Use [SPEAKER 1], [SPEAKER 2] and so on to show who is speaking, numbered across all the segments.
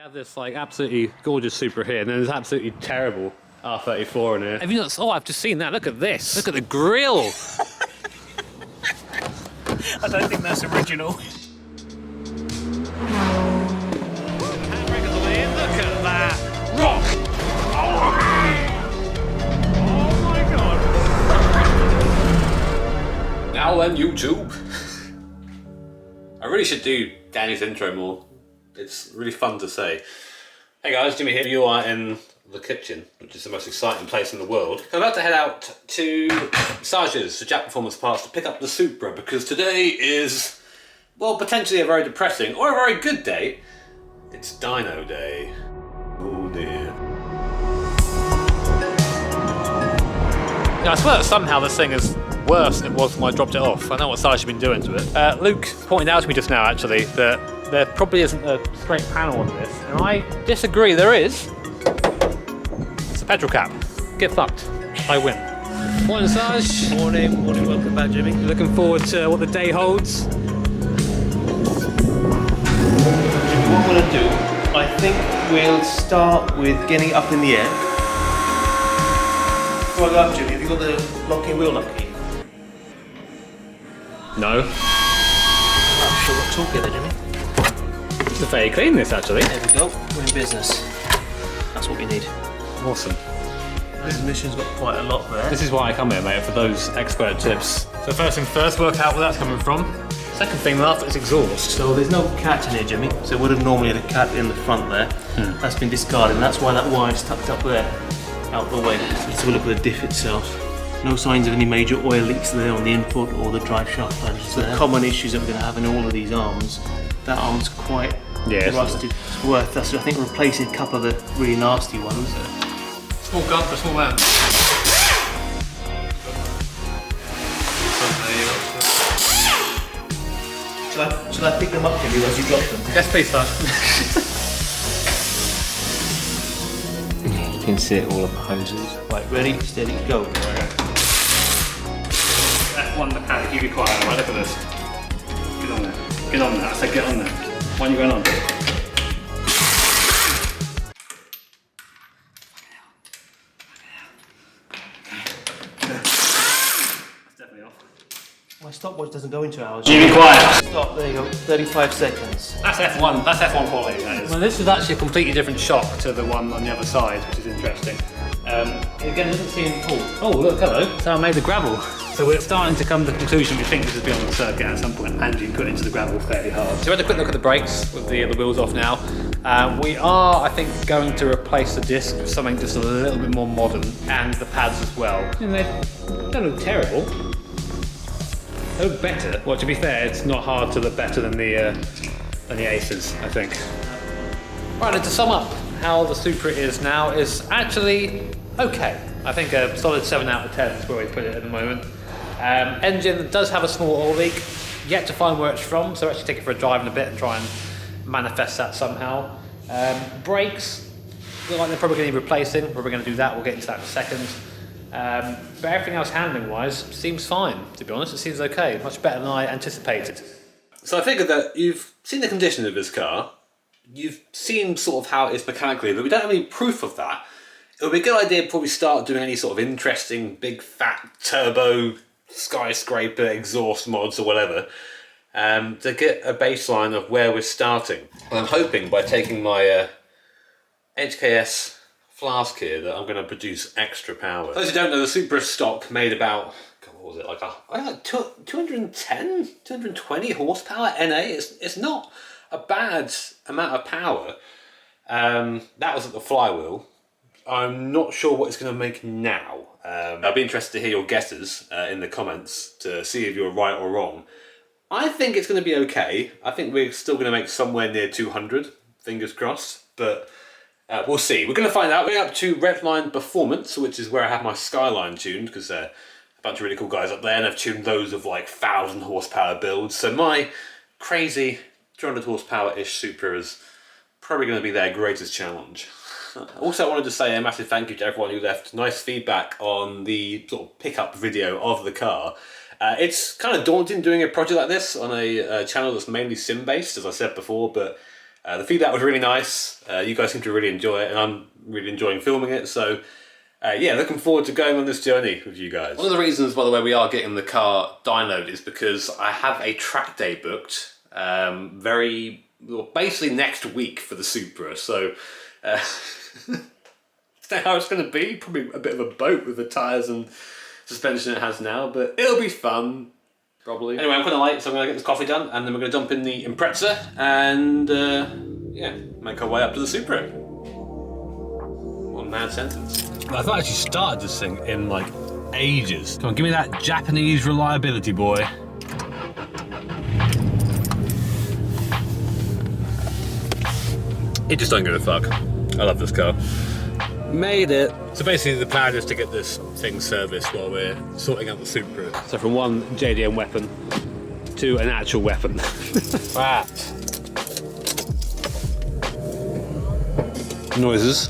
[SPEAKER 1] have this like absolutely gorgeous Supra here, and then there's absolutely terrible R34 in here. Have you not? Oh, I've just seen that. Look at this. Look at the grille.
[SPEAKER 2] I don't think that's original.
[SPEAKER 1] Handbrakes on the in. Look at that. Rock. Oh my god. Now then, YouTube. I really should do Danny's intro more. It's really fun to say. Hey guys, Jimmy here. You are in the kitchen, which is the most exciting place in the world. I'm about to head out to Sage's, the Jack Performance Parts, to pick up the Supra, because today is, well, potentially a very depressing or a very good day. It's Dyno Day. Oh dear. Yeah, I swear that somehow this thing is worse than it was when I dropped it off. I know what Sage has been doing to it. Luke pointed out to me just now, actually, that there probably isn't a straight panel on this, and I disagree, there is. It's a petrol cap. Get fucked. I win. Morning, Sage.
[SPEAKER 2] Morning, welcome back, Jimmy.
[SPEAKER 1] Looking forward to what the day holds.
[SPEAKER 2] What I'm going to do, I think we'll start with getting it up in the air. Before I go up, Jimmy, have you got the locking wheel nut key?
[SPEAKER 1] No.
[SPEAKER 2] I'm sure what talking there, Jimmy.
[SPEAKER 1] It's very clean, this, actually.
[SPEAKER 2] There we go, we're in business. That's what we need.
[SPEAKER 1] Awesome.
[SPEAKER 2] This mission's got quite a lot there.
[SPEAKER 1] This is why I come here, mate, for those expert tips. So first thing first, work out where that's coming from. Second thing after, it's exhaust.
[SPEAKER 2] So there's no cat in here, Jimmy. So it would have normally had a cat in the front there. That's been discarded, and that's why that wire's tucked up there, out the way. So let's have a look at the diff itself. No signs of any major oil leaks there on the input or the drive shaft flanges there. The common issues that we're going to have in all of these arms. That arm's quite rusted. It's worth us, I think, replacing a couple of the really nasty ones.
[SPEAKER 1] Small gun for a small man.
[SPEAKER 2] Shall I pick them up, Jimmy, as you drop them?
[SPEAKER 1] Yes, please, sir.
[SPEAKER 2] You can see it all of the hoses. Right, ready, steady, go.
[SPEAKER 1] F1 the paddock, you be quiet, alright, look at this. Get on there. Get on there, I said get on there. Why are you going on?
[SPEAKER 2] My stopwatch doesn't go into hours.
[SPEAKER 1] You be quiet.
[SPEAKER 2] Stop, there you go, 35 seconds.
[SPEAKER 1] That's F1, that's F1 quality, that is. Well, this is actually a completely different shock to the one on the other side, which is interesting. Again, it doesn't seem, oh look, hello. So I made the gravel. So we're starting to come to the conclusion we think this has been on the circuit at some point, and you put into the gravel fairly hard. So we had a quick look at the brakes with the wheels off now. We are, I think, going to replace the disc with something just a little bit more modern, and the pads as well. And they don't look terrible. They look better. Well, to be fair, it's not hard to look better than the Aces, I think. Right, and to sum up how the Supra is now, is actually okay. I think a solid 7 out of 10 is where we put it at the moment. Engine does have a small oil leak, yet to find where it's from, so actually take it for a drive in a bit and try and manifest that somehow. Brakes, look like they're probably going to need replacing. We're going to do that, we'll get into that in a second. But everything else handling wise seems fine, to be honest. It seems okay, much better than I anticipated. So I figured that you've seen the condition of this car, you've seen sort of how it is mechanically, but we don't have any proof of that. It would be a good idea to probably start doing any sort of interesting big fat turbo skyscraper exhaust mods or whatever, to get a baseline of where we're starting. And I'm hoping by taking my HKS flask here that I'm going to produce extra power. For those who don't know, the Supra stock made about, what was it, like 210, 220 horsepower NA. It's not a bad amount of power. That was at the flywheel. I'm not sure what it's going to make now. I'll be interested to hear your guesses in the comments to see if you're right or wrong. I think it's going to be okay. I think we're still going to make somewhere near 200, fingers crossed, but we'll see. We're going to find out. We're going up to Redline Performance, which is where I have my Skyline tuned, because a bunch of really cool guys up there, and I've tuned loads of like 1,000 horsepower builds. So my crazy 200 horsepower-ish Supra is probably going to be their greatest challenge. Also, I wanted to say a massive thank you to everyone who left nice feedback on the sort of pickup video of the car. It's kind of daunting doing a project like this on a channel that's mainly sim-based, as I said before, but
[SPEAKER 3] The feedback was really nice. You guys seem to really enjoy it, and I'm really enjoying filming it. So, yeah, looking forward to going on this journey with you guys. One of the reasons, by the way, we are getting the car dynoed is because I have a track day booked basically next week for the Supra. So, don't know how it's going to be. Probably a bit of a boat with the tyres and suspension it has now, but it'll be fun. Probably. Anyway, I'm kind of late, so I'm going to get this coffee done, and then we're going to jump in the Impreza and, yeah, make our way up to the Supra. What a mad sentence.
[SPEAKER 1] I've not actually started this thing in like ages. Come on, give me that Japanese reliability, boy. It just don't give a fuck. I love this car. Made it. So basically the plan is to get this thing serviced while we're sorting out the Supra. So from one JDM weapon to an actual weapon. Right. Noises.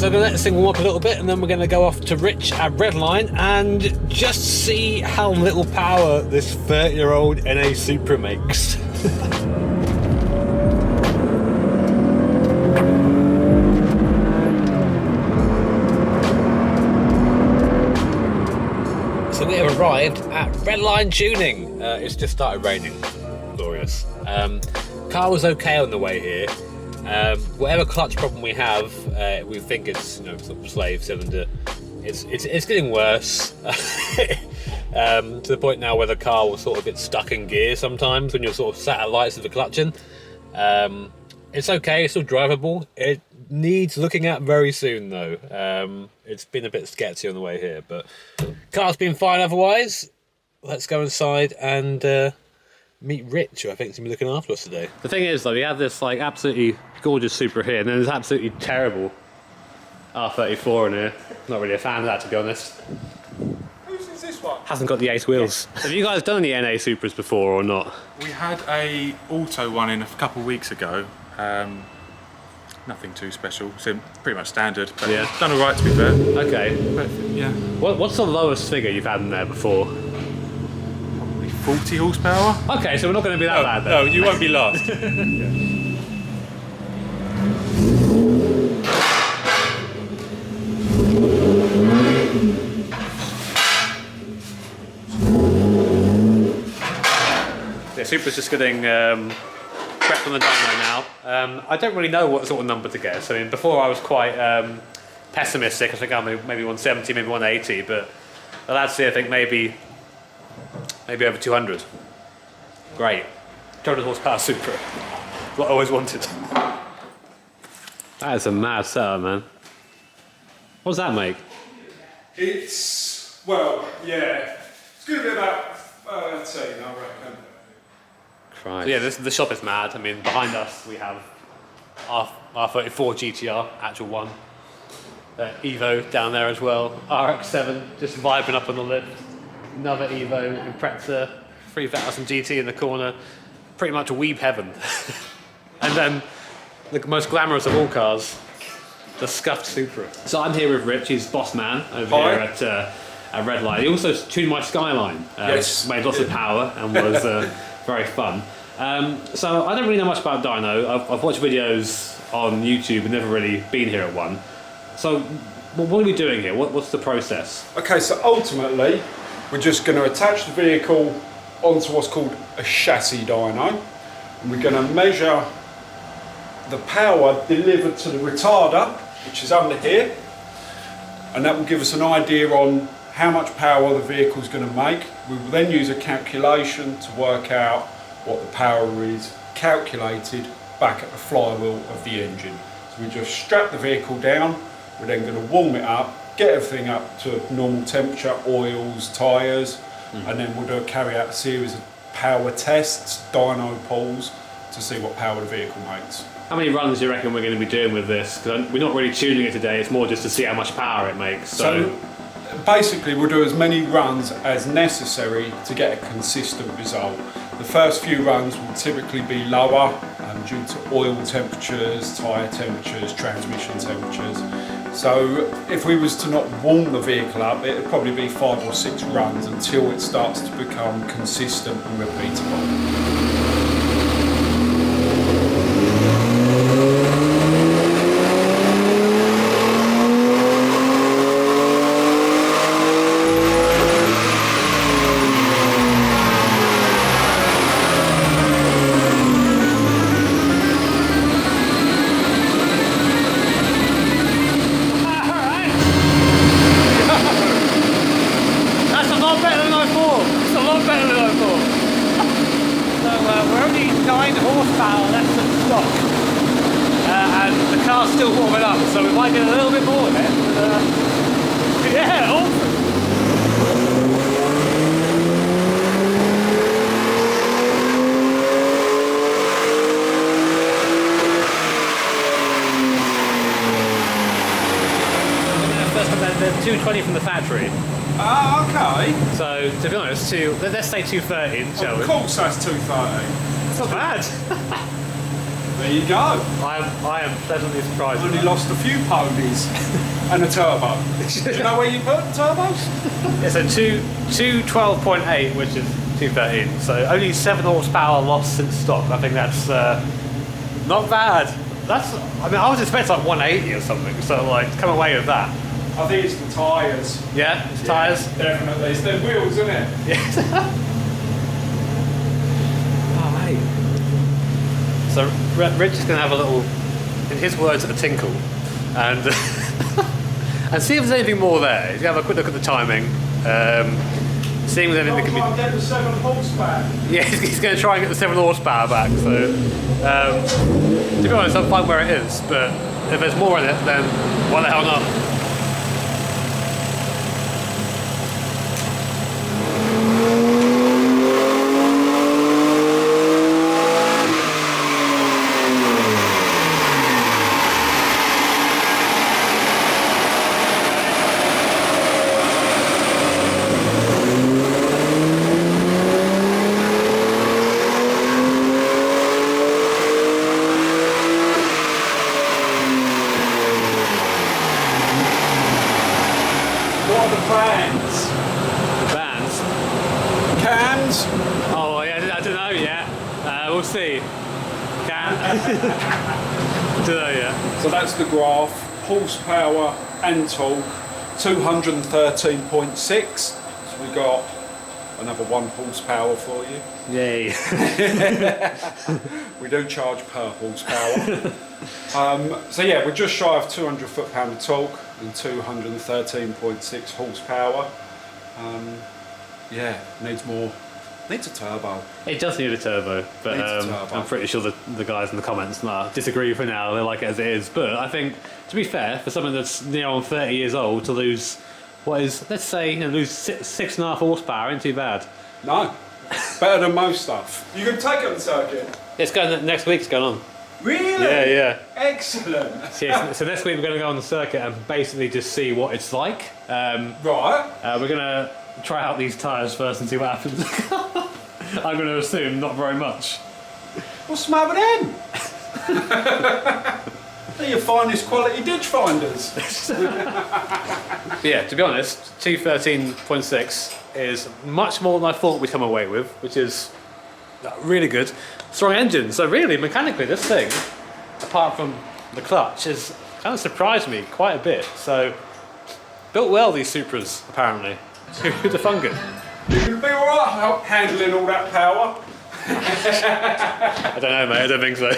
[SPEAKER 1] So I'm going to let this thing warm up a little bit, and then we're going to go off to Rich at Redline and just see how little power this 30-year-old NA Supra makes. So we have arrived at Redline Tuning. It's just started raining. Glorious. Car was okay on the way here. Whatever clutch problem we have, we think it's sort of slave cylinder. It's getting worse to the point now where the car will sort of get stuck in gear sometimes when you're sort of sat at lights with the clutching. It's okay, it's still drivable. It needs looking at very soon though. It's been a bit sketchy on the way here, but car's been fine otherwise. Let's go inside and meet Rich, who I think is going to be looking after us today. The thing is though, we have this like absolutely gorgeous Supra here, and then there's absolutely terrible R34 in here. Not really a fan of that, to be honest.
[SPEAKER 4] Whose is this one?
[SPEAKER 1] Hasn't got the 8 wheels. Have you guys done any NA Supras before or not?
[SPEAKER 4] We had a auto one in a couple of weeks ago. Nothing too special, so pretty much standard, but
[SPEAKER 1] yeah,
[SPEAKER 4] done all right to be fair.
[SPEAKER 1] Okay.
[SPEAKER 4] But, yeah.
[SPEAKER 1] What's the lowest figure you've had in there before?
[SPEAKER 4] Probably 40 horsepower.
[SPEAKER 1] Okay, so we're not going to be that bad then.
[SPEAKER 4] No, you won't be last.
[SPEAKER 1] Yeah, Supra's just getting prepped on the dyno now. I don't really know what sort of number to guess. I mean, before I was quite pessimistic. I think I'm maybe 170, maybe 180, but the lads say I think maybe over 200. Great. 200 horsepower Supra. What I always wanted. That is a mad setup, man. What does that make?
[SPEAKER 4] It's, well, yeah, it's going to be about 13, I reckon.
[SPEAKER 1] Christ. So yeah, the shop is mad. I mean, behind us we have our 34 GTR, actual one. Evo down there as well. RX-7 just vibing up on the lift. Another Evo, Impreza, 3000 GT in the corner. Pretty much a weeb heaven. And then the most glamorous of all cars, the Scuffed Supra. So I'm here with Rich, he's boss man over here at Redline. He also tuned my Skyline,
[SPEAKER 4] yes,
[SPEAKER 1] made lots of power and was very fun. So I don't really know much about dyno. I've watched videos on YouTube and never really been here at one. So what are we doing here? What's the process?
[SPEAKER 4] Okay, so ultimately we're just going to attach the vehicle onto what's called a chassis dyno, and we're going to measure the power delivered to the retarder, which is under here, and that will give us an idea on how much power the vehicle is going to make. We will then use a calculation to work out what the power is calculated back at the flywheel of the engine. So we just strap the vehicle down, we're then going to warm it up, get everything up to normal temperature, oils, tyres, and then we'll carry out a series of power tests, dyno pulls, to see what power the vehicle makes.
[SPEAKER 1] How many runs do you reckon we're going to be doing with this? Because we're not really tuning it today, it's more just to see how much power it makes. So
[SPEAKER 4] basically we'll do as many runs as necessary to get a consistent result. The first few runs will typically be lower due to oil temperatures, tyre temperatures, transmission temperatures. So if we was to not warm the vehicle up, it would probably be 5 or 6 runs until it starts to become consistent and repeatable.
[SPEAKER 1] still warming up, so we might get a little bit more of it. Yeah, awesome. They're 220 from the factory.
[SPEAKER 4] Ah, okay.
[SPEAKER 1] So, to be honest, let's say 230, shall we?
[SPEAKER 4] Of course that's 230.
[SPEAKER 1] It's not bad.
[SPEAKER 4] There you go.
[SPEAKER 1] I am pleasantly surprised.
[SPEAKER 4] Only lost a few ponies and a turbo. Do you know where you put turbos?
[SPEAKER 1] Yeah, so 212.8, which is 213. So only 7 horsepower lost since stock. I think that's not bad. I was expecting like 180 or something. So like, come away with that.
[SPEAKER 4] I think it's the tyres.
[SPEAKER 1] Yeah, it's tyres.
[SPEAKER 4] Definitely. It's their wheels, isn't it?
[SPEAKER 1] Yes. Oh, mate. So Rich is going to have a little, in his words, a tinkle, and and see if there's anything more there. He's going to have a quick look at the timing, seeing if anything can be.
[SPEAKER 4] Get the 7 horsepower.
[SPEAKER 1] Yeah, he's going to try and get the 7 horsepower back. So, to be honest, I'm fine where it is. But if there's more in it, then why the hell not?
[SPEAKER 4] So that's the graph, horsepower and torque, 213.6. So we got another 1 horsepower for you.
[SPEAKER 1] Yay.
[SPEAKER 4] We do charge per horsepower. So yeah, we're just shy of 200 foot-pound of torque and 213.6 horsepower. Yeah, needs a turbo.
[SPEAKER 1] It does need a turbo, but I'm pretty sure the guys in the comments disagree for now. They like it as it is. But I think, to be fair, for something that's near on 30 years old to lose, let's say, lose 6.5 horsepower ain't too bad.
[SPEAKER 4] No, better than most stuff. You can take it on the circuit.
[SPEAKER 1] It's going next week. It's going on.
[SPEAKER 4] Really?
[SPEAKER 1] Yeah.
[SPEAKER 4] Excellent.
[SPEAKER 1] So next week we're going to go on the circuit and basically just see what it's like.
[SPEAKER 4] Right.
[SPEAKER 1] We're going to try out these tyres first and see what happens. I'm going to assume not very much.
[SPEAKER 4] What's the matter with them? They're your finest quality ditch finders.
[SPEAKER 1] Yeah, to be honest, 213.6 is much more than I thought we'd come away with, which is really good. Strong engine, so really, mechanically, this thing, apart from the clutch, has kind of surprised me quite a bit. So, built well, these Supras, apparently. Who'd have thunk it?
[SPEAKER 4] You can be alright handling all that power.
[SPEAKER 1] I don't know, mate, I don't think so.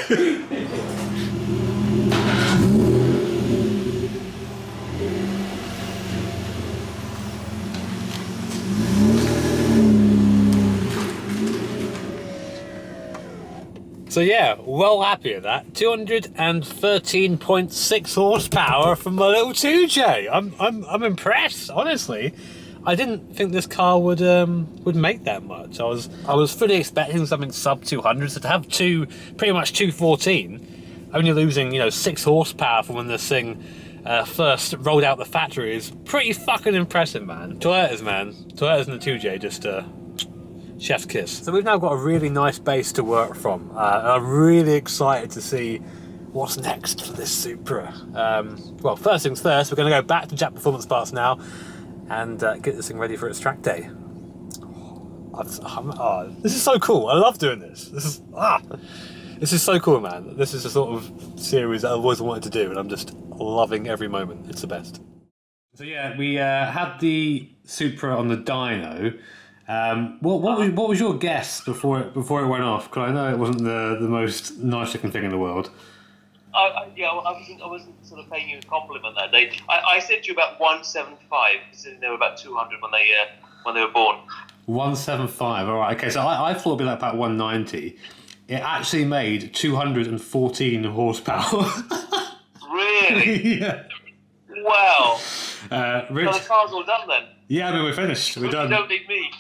[SPEAKER 1] So yeah, well happy with that. 213.6 horsepower from my little 2J. I'm impressed, honestly. I didn't think this car would make that much. I was fully expecting something sub 200, so to have pretty much 214, only losing 6 horsepower from when this thing first rolled out the factory is pretty fucking impressive, man. Toyotas and the 2J just chef's kiss. So we've now got a really nice base to work from. I'm really excited to see what's next for this Supra. Well, first things first, we're going to go back to Jack Performance Parts now and get this thing ready for its track day. This is so cool. I love doing this. This is so cool, man. This is the sort of series that I've always wanted to do, and I'm just loving every moment. It's the best. So yeah, we had the Supra on the dyno. What was your guess before it went off? Because I know it wasn't the most nice looking thing in the world.
[SPEAKER 2] I wasn't sort of paying you a compliment that day. I said to you about 175, considering they were about 200 when they were born.
[SPEAKER 1] 175. All right. Okay. So I thought it'd be like about 190. It actually made 214 horsepower.
[SPEAKER 2] Really? Really?
[SPEAKER 1] Yeah.
[SPEAKER 2] Wow.
[SPEAKER 1] Rich.
[SPEAKER 2] So the car's all done then.
[SPEAKER 1] Yeah, I mean we're finished. We're
[SPEAKER 2] You
[SPEAKER 1] done.
[SPEAKER 2] don't need me.